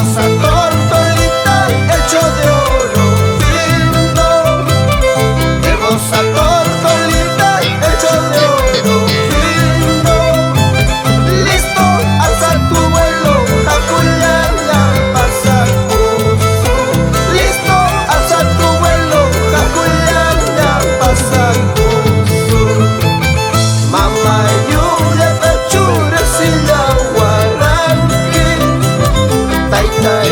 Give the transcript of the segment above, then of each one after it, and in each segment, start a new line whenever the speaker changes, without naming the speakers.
rosa tortolita hecho de oro fino, de rosa tortolita hecho de oro fino. Listo, alza tu vuelo, Jacuyana pasa curso. Listo, alza tu vuelo, Jacuyana pasa curso. Mama yule pechura sila warangi, tai tai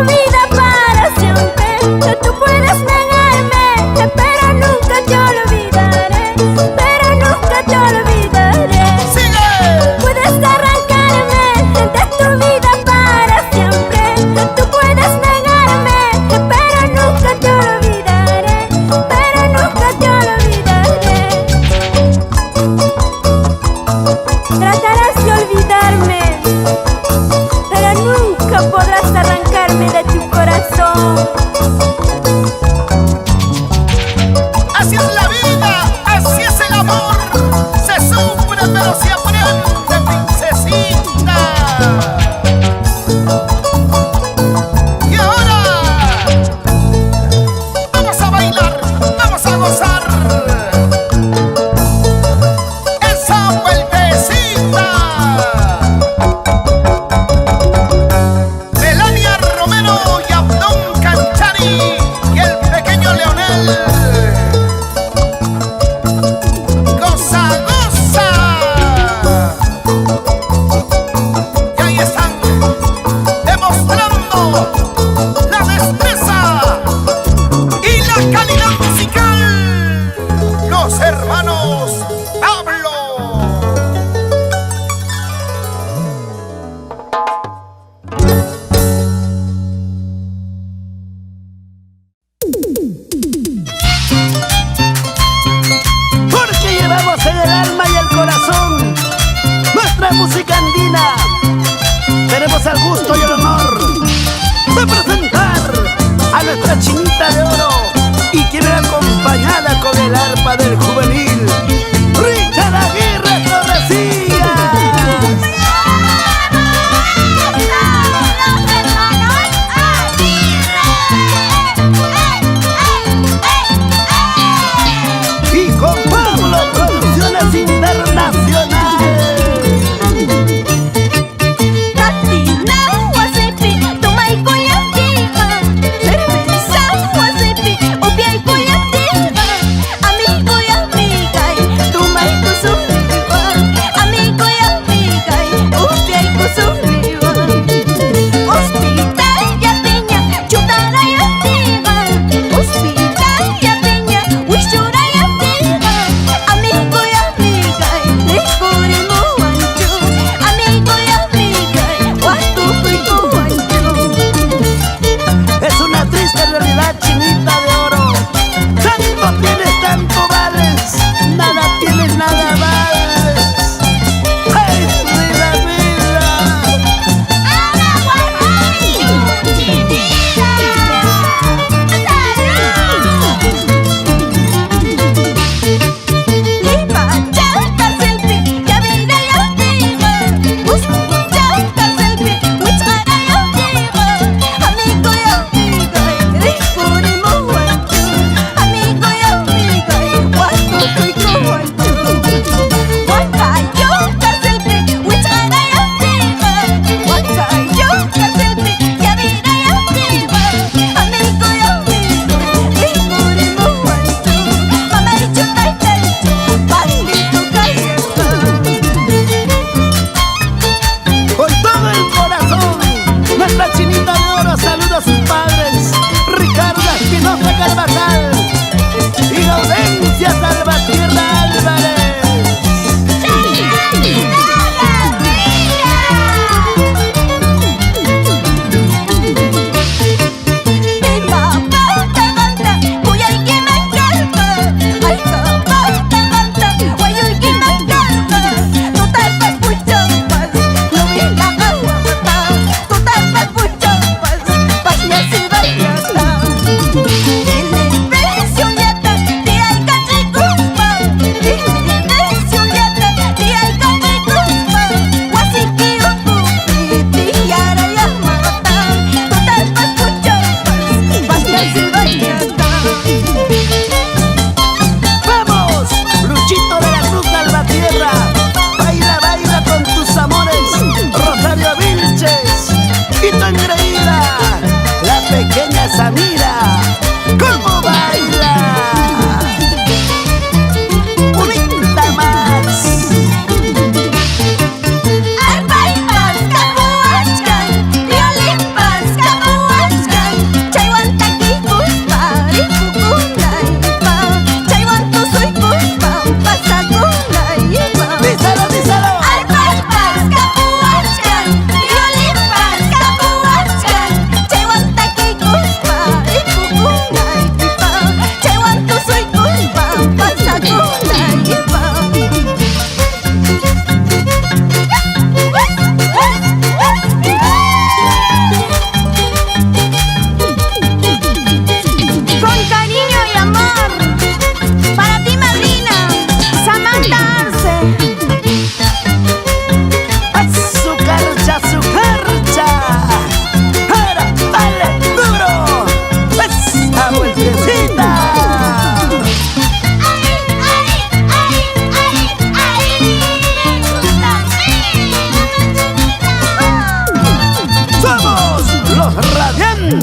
vida para siempre. Tú puedes negarme, pero nunca te olvidaré, pero nunca te olvidaré.
¡Sigue!
Puedes arrancarme de tu vida para siempre. Tú puedes negarme, pero nunca te olvidaré, pero nunca te olvidaré. Tratarás de olvidarme, pero nunca podrás arrancarme de tu corazón.
Así es la vida, así es el amor. Se sufre pero se aprende, princesita. Y ahora vamos a bailar, vamos a gozar esa vueltecita. Melania Romero y Abdón Canchari y el pequeño Leonel. ¡Goza, goza! Y ahí están demostrando la destreza y la calidad musical, los hermanos Pablo.
Porque llevamos en el alma y el corazón nuestra música andina. Tenemos el gusto y el honor de presentar a nuestra Chinita de Oro, y quien era acompañada con el arpa del juvenil Richard Aguirre Torrecillas. Y con Pablo Producciones Internacionales.
Tati, now was it been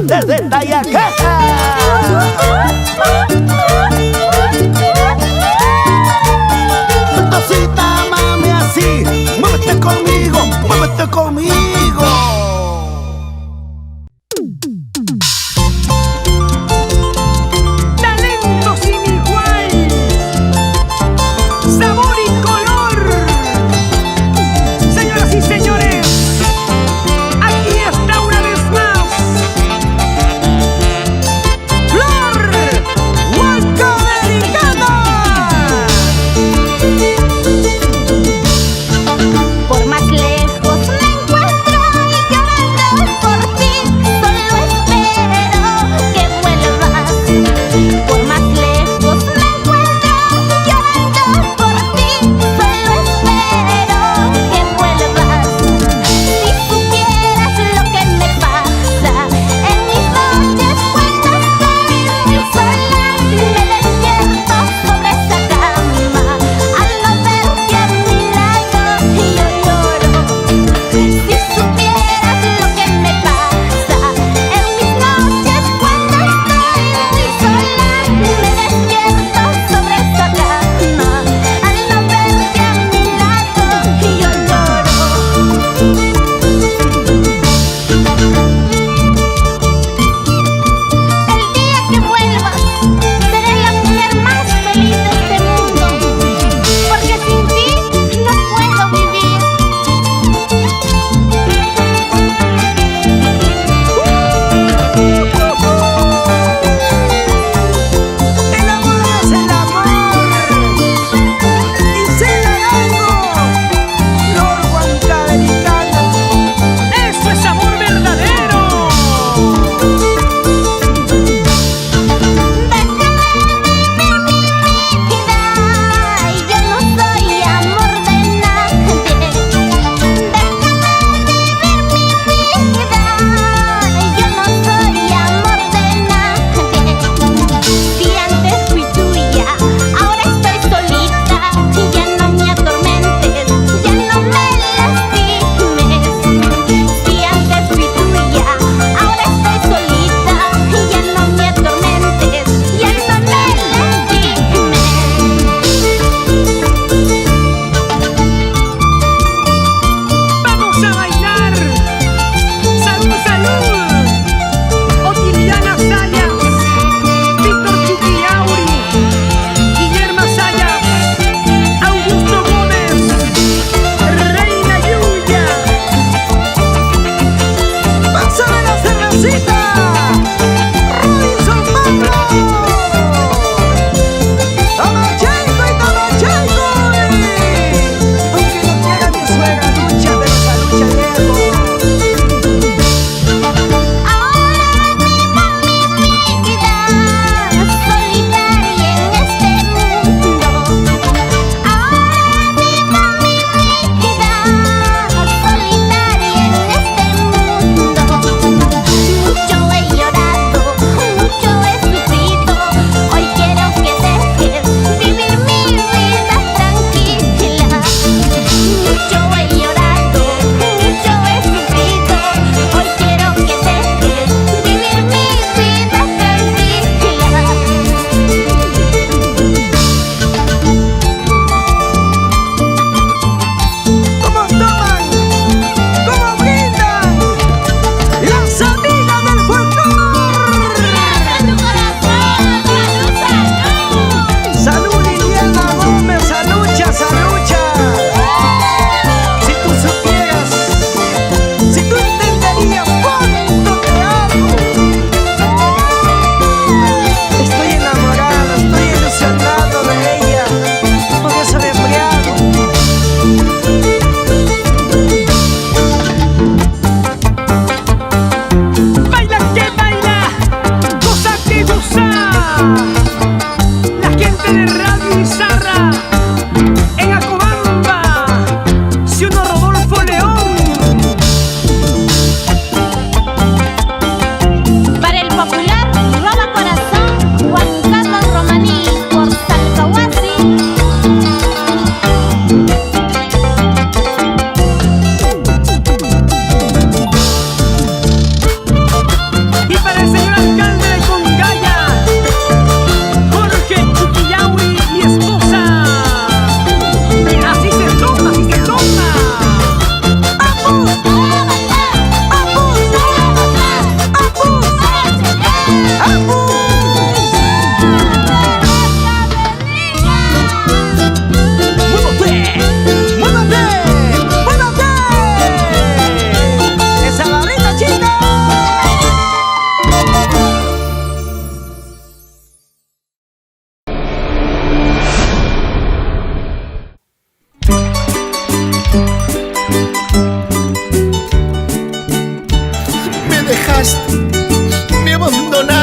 desde Tayacaja. Tocita, mami, así, muévete conmigo, muévete conmigo.
Talento sin igual, sabor y color. Señoras y señores, aquí está una vez más Flor Huancamericana.
Por más lejos me encuentre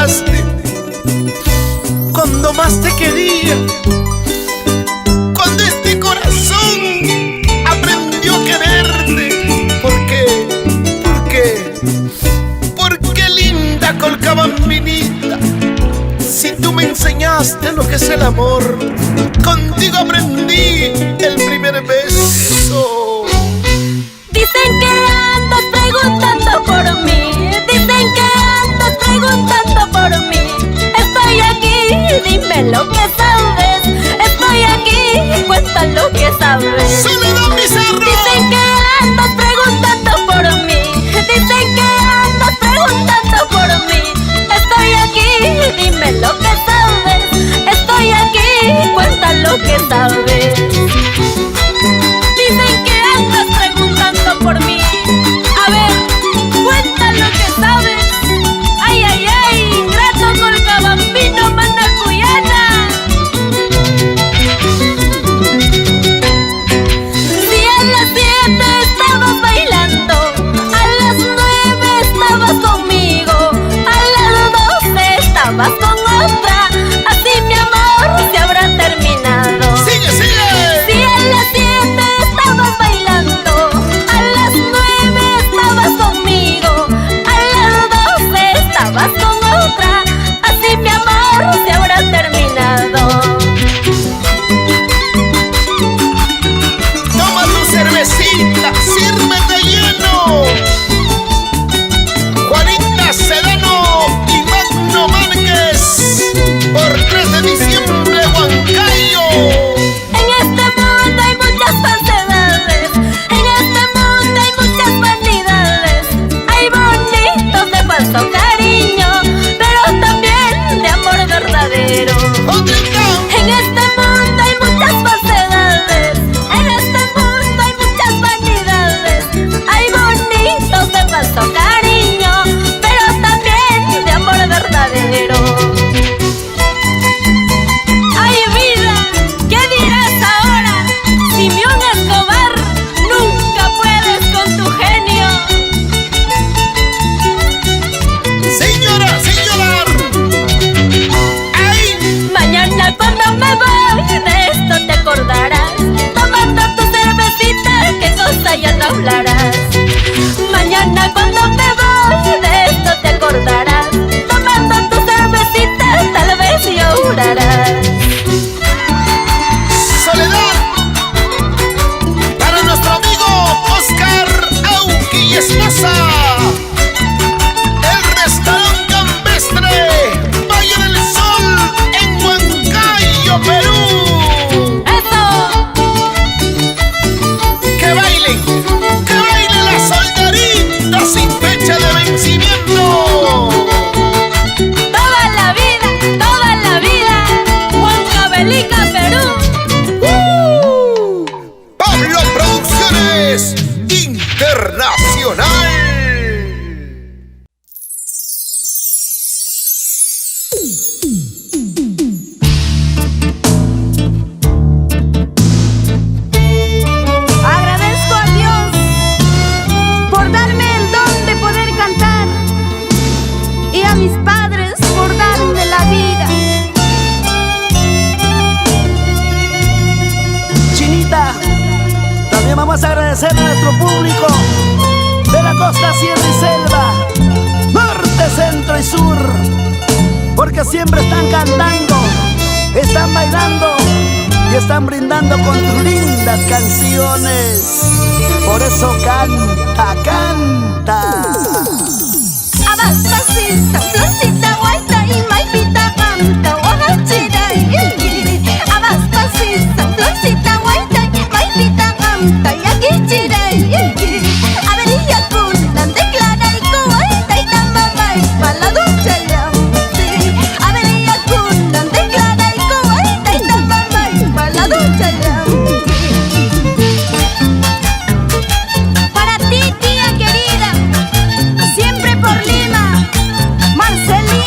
dejaste, cuando más te quería, cuando este corazón aprendió a quererte. ¿Por qué? ¿Por qué? Porque linda colcabambinita, si tú me enseñaste lo que es el amor, contigo aprendí el primer beso.
Dicen que andas preguntando por mí, dicen que andas preguntando por mí. Estoy aquí, dime lo que sabes. Estoy aquí, cuenta lo que sabes.
Soledad Pizarro.
Dicen que andas preguntando por mí, dicen que andas preguntando por mí. Estoy aquí, dime lo que sabes. Estoy aquí, cuenta lo que sabes. Dicen que andas preguntando por mí. A ver, cuenta lo que sabes. Ay, ay, ay, grato colcabambino, Manacuyana. Si a las 7 estabas bailando, a las 9 estabas conmigo, a las 12 estabas con otra, así mi amor se habrá terminado.
Sigue, sigue.
Si a las 7 estabas bailando, a las 9 estabas conmigo, a las 12 estabas con otra, así mi amor se habrá terminado.
Toma tu cervecita, sírvete lleno. Juanita Sedano y Magno Márquez, por 3 de diciembre, Huancayo.
En este mundo hay muchas falsedades, en este mundo hay muchas vanidades. Hay bonitos de falso cariño, pero también de amor verdadero.
¡Otrita!
En este mundo hay muchas falsedades, en este mundo hay muchas vanidades. Hay bonitos de falso cariño, pero también de amor verdadero. Ay vida, ¿qué dirás ahora? Simeón Escobar, nunca puedes con tu genio.
Señora, señora. ¡Ay!
Mañana cuando me voy de esto te acordarás, tomando tu cervecita, qué cosa ya no hablarás. Mañana cuando me voy de esto te acordarás, tomando tu cervecita tal vez llorarás.
Soledad. Para nuestro amigo Oscar Auqui y esposa. El restaurante campestre Valle del Sol en Huancayo, Perú.
¡Eso!
Que baile la soldarita sin fecha de vencimiento.
Toda la vida, Huancavelica, Perú.
Pablo Producciones Internacional.
Agradezco a Dios por darme el don de poder cantar y a mis padres por darme la vida.
Chinita, también vamos a agradecer a nuestro público de la costa, sierra y selva, norte, centro y sur, porque siempre están cantando, están bailando y están brindando con tus lindas canciones. Por eso canta, canta.
Abastacita, florcita, guaita y maipita canta, guajachira y aquiri. Abastacita, florcita, guaita y maipita canta, y aquí chira y aquiri. Avería cunan, declara y coaita y tamamay, para la ducha yampi. Avería cunan, declara y coaita y tamamay, para la ducha yampi. Para ti, tía querida, siempre por Lima, Marcelina.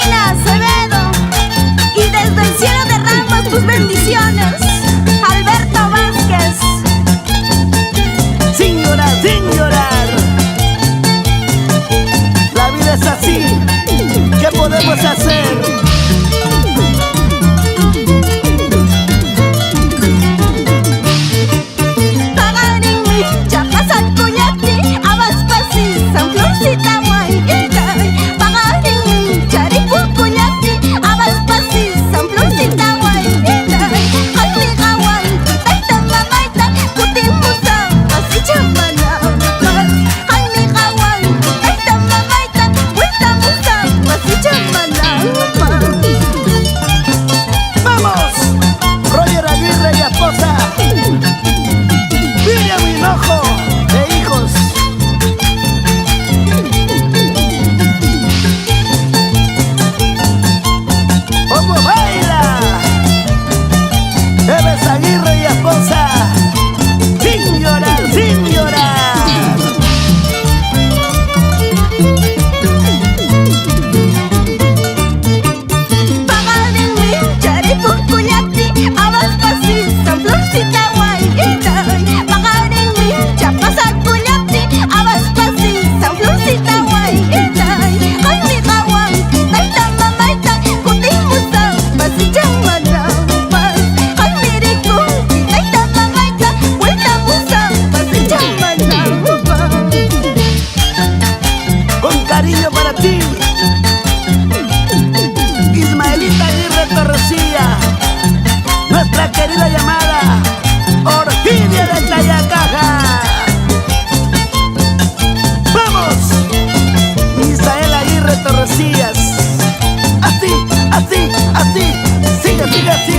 así.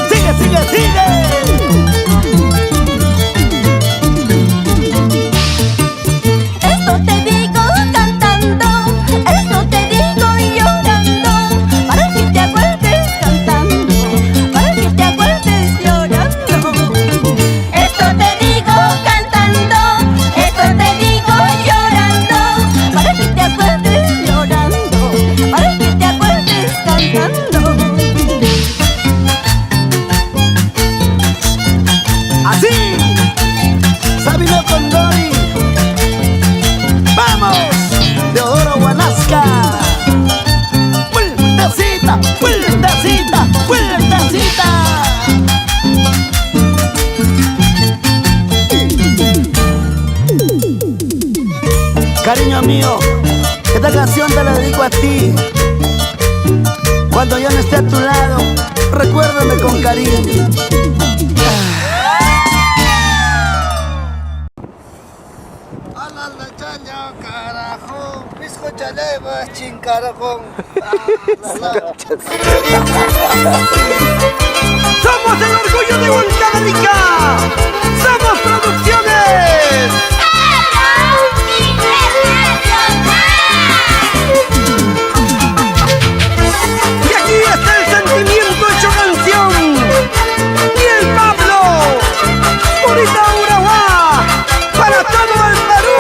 Sigue, sigue, sigue.
Esto te digo cantando, esto te digo llorando, para que te acuerdes cantando, para que te acuerdes llorando. Esto te digo cantando, esto te digo llorando, para que te acuerdes llorando, para que te acuerdes cantando.
Así, Sabino con Dori. Vamos, Teodoro Guanasca. Vueltecita, vueltecita, vueltecita. Cariño mío, esta canción te la dedico a ti. Cuando yo no esté a tu lado, recuérdame con cariño.
Carajo, pisco chaleva, chincarajón.
¡Somos el orgullo de Huancavelica! Rica! ¡Somos Producciones! Y aquí está el sentimiento hecho canción. Y el Pablo, Purita Urahua, para todo el Perú.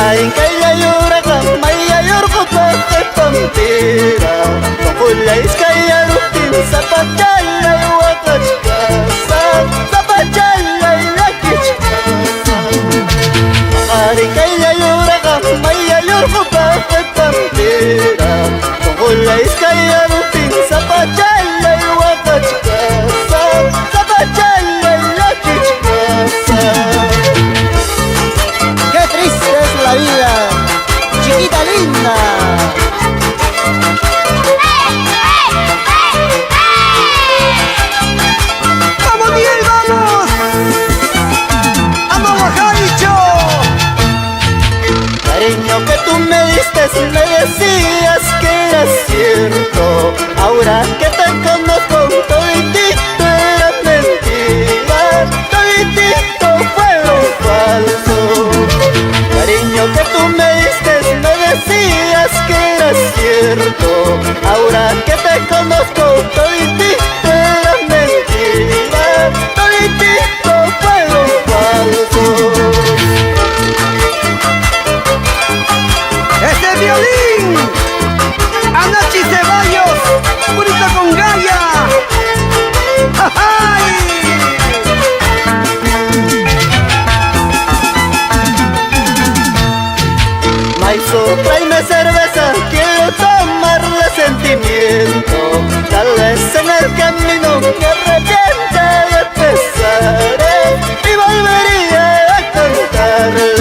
Ay, que ya llora, maya yorko te pampira. Tokulay kaya rutin sa pachalay wakachkasa, sa pachalay lakichkasa. Ay, que ya llora, maya yorko te pampira. Tokulay kaya rutin sa pachalay wakachkasa, sa pachalay lakichkasa. ¡Qué triste es la vida, chiquita linda!
¡Vamos, Miguel, vamos! ¡Vamos, Jalicho!
Cariño que tú me diste, me decías que era cierto. Ahora que te conozco, toditito era mentira, toditito fue un falso. Cariño que tú me diste, me decías que era cierto. Ahora que te conozco, toditito era mentira, toditito fue un falso.
¡Ese violín! ¡Anachi Ceballos! ¡Purita con Gaia! ¡Ay!
Maizo, tráeme cerveza, quiero tomarle sentimiento. Tal vez en el camino me arrepienta de pesares y volvería a cantarle.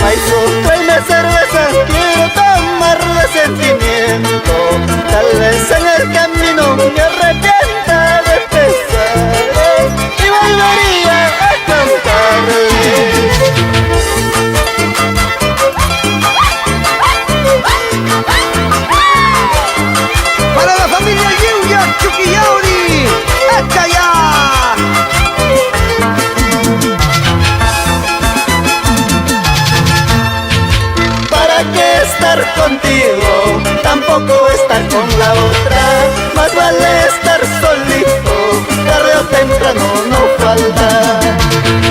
Maizo, tráeme cerveza, quiero tomarle sentimiento. Tal vez en el camino me arrepienta de pesares y volvería a cantarle.
¡Para la familia Yuya Chuquillauri! ¡Esta ya!
¿Para qué estar contigo? Tampoco estar con la otra. Más vale estar solito, tarde o temprano no falta.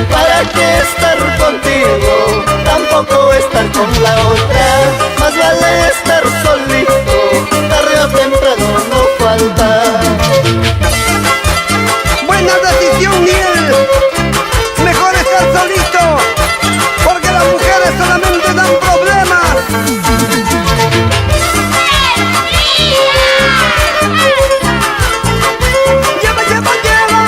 ¿Para qué estar contigo? Tampoco estar con la otra. Más vale estar solito, tarde o temprano no falta.
Buena decisión, Miel. Mejor estar solito, porque las mujeres solamente dan problemas. ¡Lleva, lleva, lleva!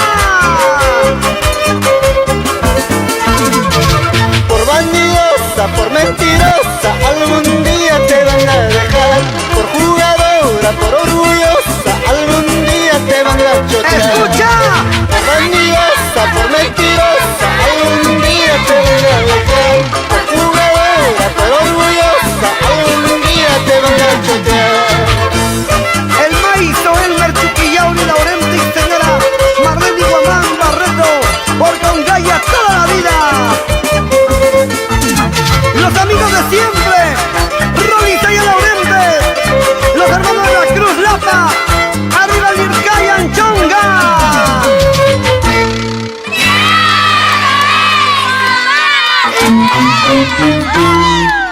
¡Ah!